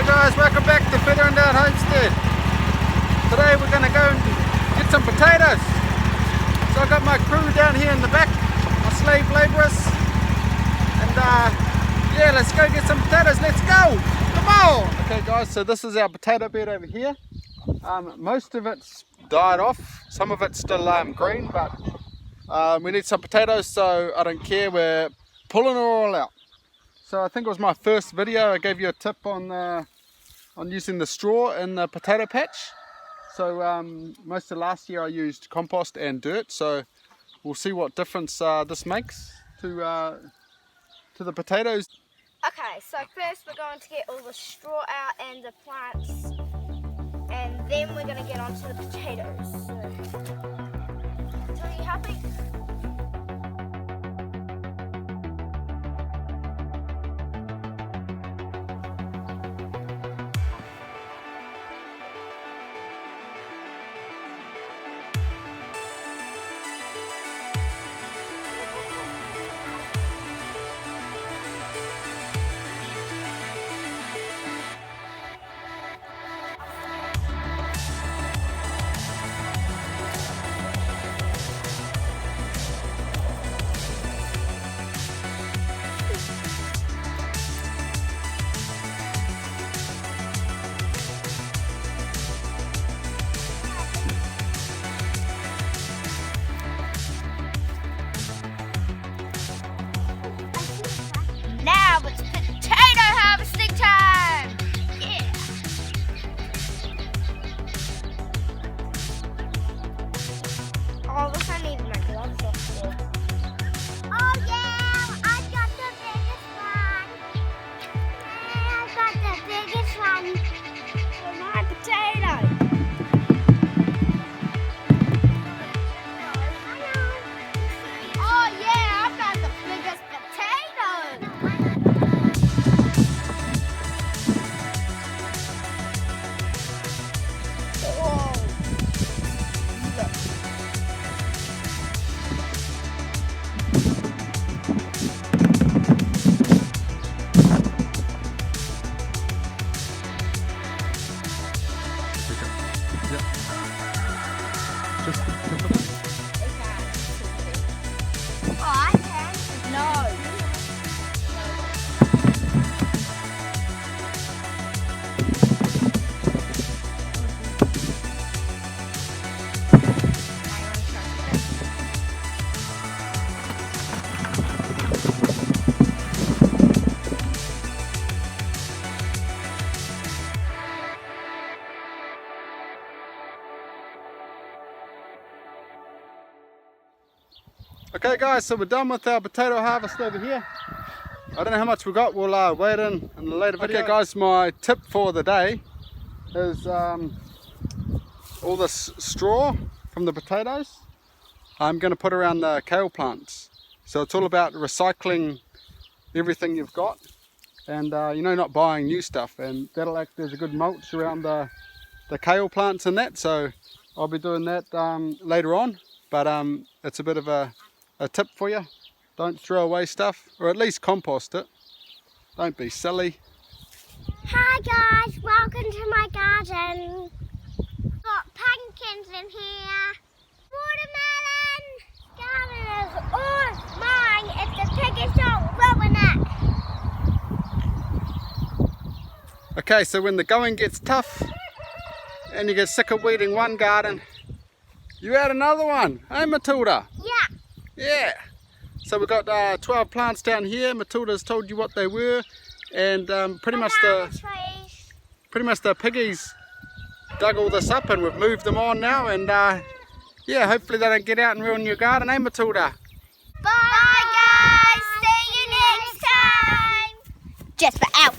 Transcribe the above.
guys, welcome back to Feather and Down Homestead. Today we're going to go and get some potatoes. So I've got my crew down here in the back, my slave labourers. And yeah, let's go get some potatoes, let's go! Come on! Okay guys, so this is our potato bed over here. Most of it's died off, some of it's still green, but we need some potatoes, so I don't care, we're pulling it all out. So I think it was my first video, I gave you a tip on using the straw in the potato patch. So most of last year I used compost and dirt, so we'll see what difference this makes to the potatoes. Okay, so first we're going to get all the straw out and the plants, and then we're going to get onto the potatoes. So, are you happy? Now it's potato harvesting time! Yeah! Oh, look, I need my gloves off here. Oh yeah, I got the biggest one. Yeah, I got the biggest one for my potato. Oh yeah, I've got the biggest potato. Whoa. Look. Oh, I can. No. Okay guys, so we're done with our potato harvest over here. I don't know how much we got, we'll weigh it in a later video. Okay guys, my tip for the day is all this straw from the potatoes I'm going to put around the kale plants. So it's all about recycling everything you've got and you know, not buying new stuff, and that'll act as a good mulch around the kale plants and that. So I'll be doing that later on, but it's a bit of a tip for you. Don't throw away stuff, or at least compost it. Don't be silly. Hi guys, welcome to my garden. Got pumpkins in here. Watermelon. Garden is all mine if the piggies don't ruin it. Okay, so when the going gets tough and you get sick of weeding one garden, you add another one. Hey Matilda? Yeah. Yeah. So we've got 12 plants down here. Matilda's told you what they were, and pretty much the piggies dug all this up and we've moved them on now, and yeah, hopefully they don't get out and ruin your garden, eh Matilda? Bye guys, see you next time. Just for out.